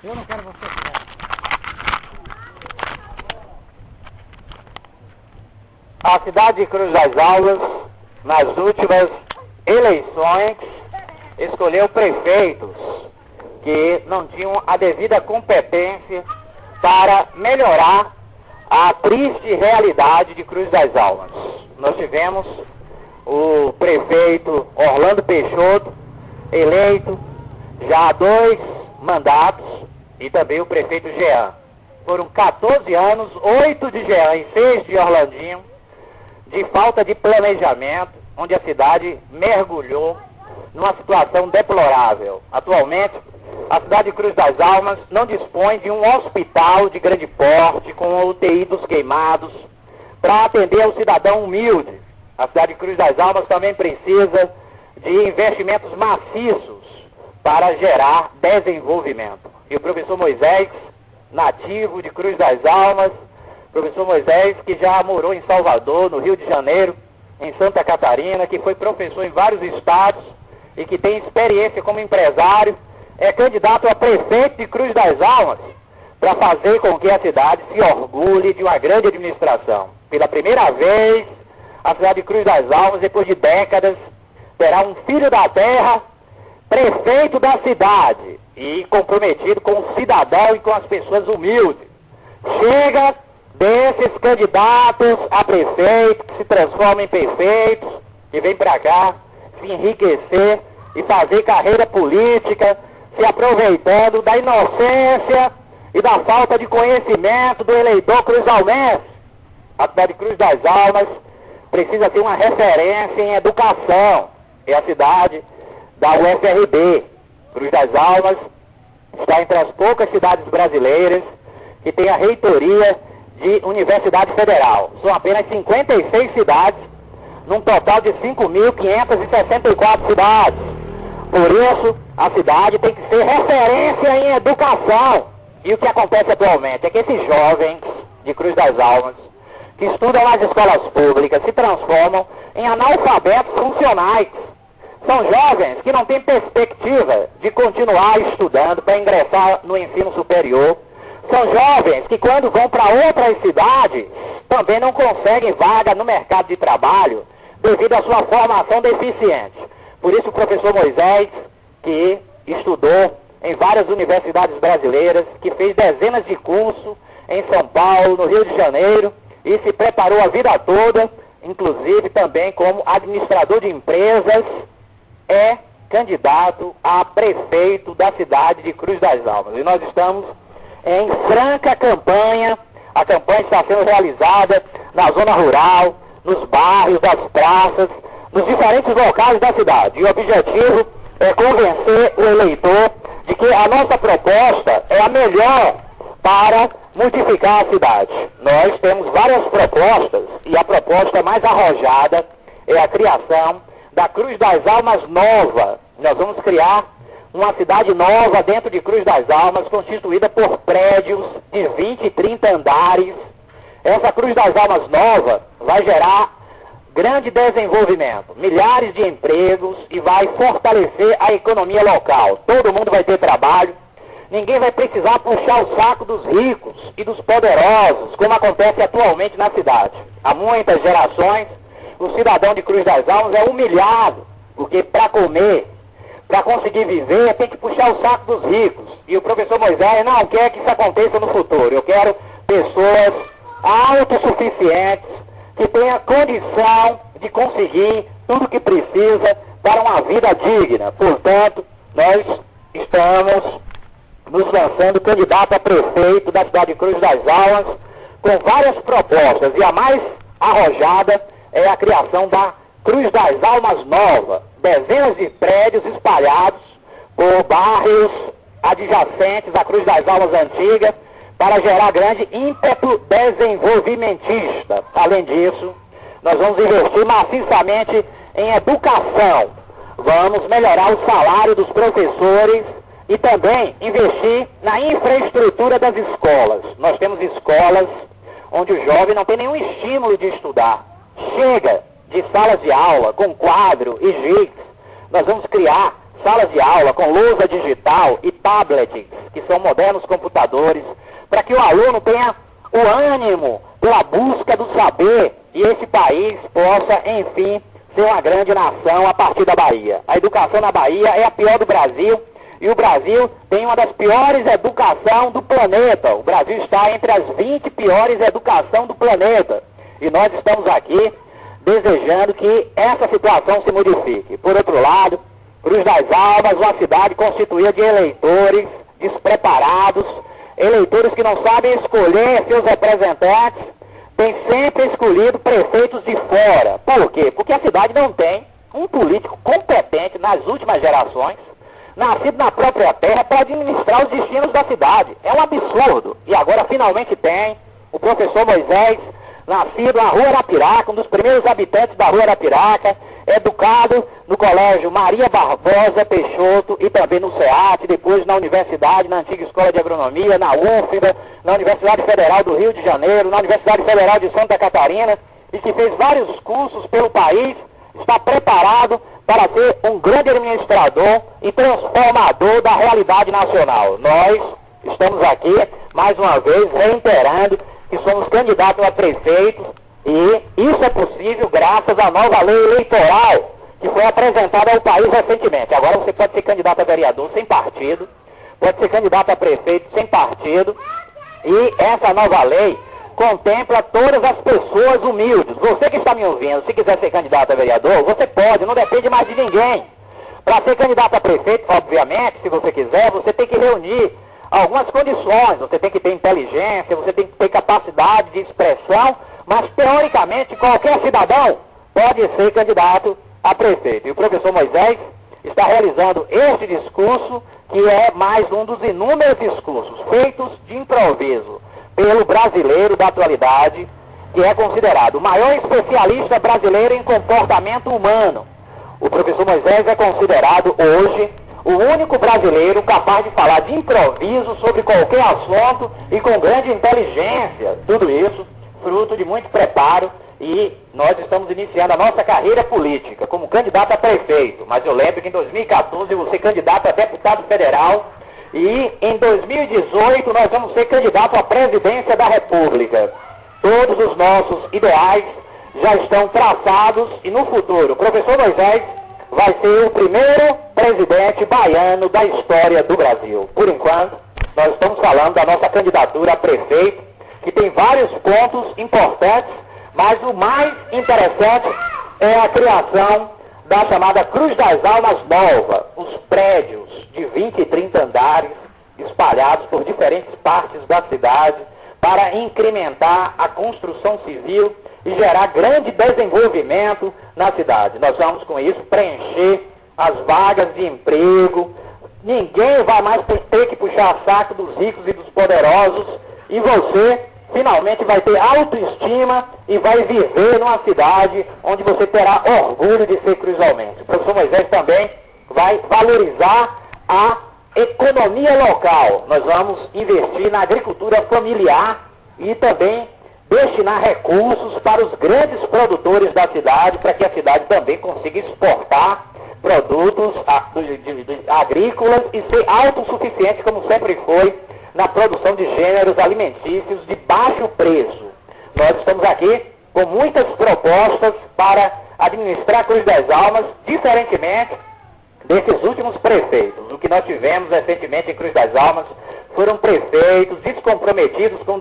Eu não quero você. A cidade de Cruz das Almas, nas últimas eleições, escolheu prefeitos que não tinham a devida competência para melhorar a triste realidade de Cruz das Almas. Nós tivemos o prefeito Orlando Peixoto, eleito já há 2 mandatos, e também o prefeito Jean. Foram 14 anos, 8 de Jean e 6 de Orlandinho, de falta de planejamento, onde a cidade mergulhou numa situação deplorável. Atualmente, a cidade de Cruz das Almas não dispõe de um hospital de grande porte, com a UTI dos queimados, para atender o cidadão humilde. A cidade de Cruz das Almas também precisa de investimentos maciços para gerar desenvolvimento. E o professor Moisés, nativo de Cruz das Almas, professor Moisés, que já morou em Salvador, no Rio de Janeiro, em Santa Catarina, que foi professor em vários estados e que tem experiência como empresário, é candidato a prefeito de Cruz das Almas para fazer com que a cidade se orgulhe de uma grande administração. Pela primeira vez, a cidade de Cruz das Almas, depois de décadas, terá um filho da terra, prefeito da cidade, e comprometido com o cidadão e com as pessoas humildes. Chega desses candidatos a prefeito, que se transformam em prefeitos, que vêm para cá se enriquecer e fazer carreira política, se aproveitando da inocência e da falta de conhecimento do eleitor cruzalmense. A cidade de Cruz das Almas precisa ter uma referência em educação. É a cidade da UFRB. Cruz das Almas está entre as poucas cidades brasileiras que tem a reitoria de Universidade Federal. São apenas 56 cidades, num total de 5.564 cidades. Por isso, a cidade tem que ser referência em educação. E o que acontece atualmente é que esses jovens de Cruz das Almas, que estudam nas escolas públicas, se transformam em analfabetos funcionais. São jovens que não têm perspectiva de continuar estudando para ingressar no ensino superior. São jovens que, quando vão para outras cidades, também não conseguem vaga no mercado de trabalho devido à sua formação deficiente. Por isso, o professor Moisés, que estudou em várias universidades brasileiras, que fez dezenas de cursos em São Paulo, no Rio de Janeiro, e se preparou a vida toda, inclusive também como administrador de empresas, é candidato a prefeito da cidade de Cruz das Almas. E nós estamos em franca campanha. A campanha está sendo realizada na zona rural, nos bairros, nas praças, nos diferentes locais da cidade. E o objetivo é convencer o eleitor de que a nossa proposta é a melhor para modificar a cidade. Nós temos várias propostas e a proposta mais arrojada é a criação da Cruz das Almas Nova. Nós vamos criar uma cidade nova dentro de Cruz das Almas, constituída por prédios de 20 e 30 andares. Essa Cruz das Almas Nova vai gerar grande desenvolvimento, milhares de empregos e vai fortalecer a economia local. Todo mundo vai ter trabalho, ninguém vai precisar puxar o saco dos ricos e dos poderosos, como acontece atualmente na cidade. Há muitas gerações, o cidadão de Cruz das Almas é humilhado, porque para comer, para conseguir viver, tem que puxar o saco dos ricos. E o professor Moisés não quer que isso aconteça no futuro. Eu quero pessoas autossuficientes, que tenham condição de conseguir tudo o que precisa para uma vida digna. Portanto, nós estamos nos lançando candidato a prefeito da cidade de Cruz das Almas, com várias propostas. E a mais arrojada é a criação da Cruz das Almas Nova. Dezenas de prédios espalhados por bairros adjacentes à Cruz das Almas Antiga, para gerar grande ímpeto desenvolvimentista. Além disso, nós vamos investir maciçamente em educação. Vamos melhorar o salário dos professores e também investir na infraestrutura das escolas. Nós temos escolas onde o jovem não tem nenhum estímulo de estudar. Chega de salas de aula com quadro e giz. Nós vamos criar salas de aula com lousa digital e tablets, que são modernos computadores, para que o aluno tenha o ânimo pela busca do saber e esse país possa, enfim, ser uma grande nação a partir da Bahia. A educação na Bahia é a pior do Brasil e o Brasil tem uma das piores educações do planeta. O Brasil está entre as 20 piores educações do planeta e nós estamos aqui desejando que essa situação se modifique. Por outro lado, Cruz das Almas, uma cidade constituída de eleitores despreparados, eleitores que não sabem escolher seus representantes, tem sempre escolhido prefeitos de fora. Por quê? Porque a cidade não tem um político competente nas últimas gerações, nascido na própria terra, para administrar os destinos da cidade. É um absurdo. E agora finalmente tem o professor Moisés, nascido na Rua Arapiraca, um dos primeiros habitantes da Rua Arapiraca, educado no Colégio Maria Barbosa Peixoto e também no SEAT, depois na universidade, na antiga Escola de Agronomia, na UFBA, na Universidade Federal do Rio de Janeiro, na Universidade Federal de Santa Catarina, e que fez vários cursos pelo país, está preparado para ser um grande administrador e transformador da realidade nacional. Nós estamos aqui, mais uma vez, reiterando que somos candidatos a prefeito e isso é possível graças à nova lei eleitoral que foi apresentada ao país recentemente. Agora você pode ser candidato a vereador sem partido, pode ser candidato a prefeito sem partido e essa nova lei contempla todas as pessoas humildes. Você que está me ouvindo, se quiser ser candidato a vereador, você pode, não depende mais de ninguém. Para ser candidato a prefeito, obviamente, se você quiser, você tem que reunir algumas condições, você tem que ter inteligência, você tem que ter capacidade de expressão, mas teoricamente qualquer cidadão pode ser candidato a prefeito. E o professor Moisés está realizando este discurso, que é mais um dos inúmeros discursos feitos de improviso pelo brasileiro da atualidade, que é considerado o maior especialista brasileiro em comportamento humano. O professor Moisés é considerado hoje o único brasileiro capaz de falar de improviso sobre qualquer assunto e com grande inteligência. Tudo isso fruto de muito preparo e nós estamos iniciando a nossa carreira política como candidato a prefeito. Mas eu lembro que em 2014 eu vou ser candidato a deputado federal e em 2018 nós vamos ser candidato à presidência da República. Todos os nossos ideais já estão traçados e no futuro o professor Moisés vai ser o primeiro presidente baiano da história do Brasil. Por enquanto, nós estamos falando da nossa candidatura a prefeito, que tem vários pontos importantes, mas o mais interessante é a criação da chamada Cruz das Almas Nova, os prédios de 20 e 30 andares espalhados por diferentes partes da cidade para incrementar a construção civil e gerar grande desenvolvimento na cidade. Nós vamos com isso preencher as vagas de emprego, ninguém vai mais ter que puxar saco dos ricos e dos poderosos e você finalmente vai ter autoestima e vai viver numa cidade onde você terá orgulho de ser cruzalmente. O professor Moisés também vai valorizar a economia local. Nós vamos investir na agricultura familiar e também destinar recursos para os grandes produtores da cidade, para que a cidade também consiga exportar produtos agrícolas e ser autossuficiente, como sempre foi, na produção de gêneros alimentícios de baixo preço. Nós estamos aqui com muitas propostas para administrar a Cruz das Almas, diferentemente desses últimos prefeitos. O que nós tivemos recentemente em Cruz das Almas foram prefeitos descomprometidos com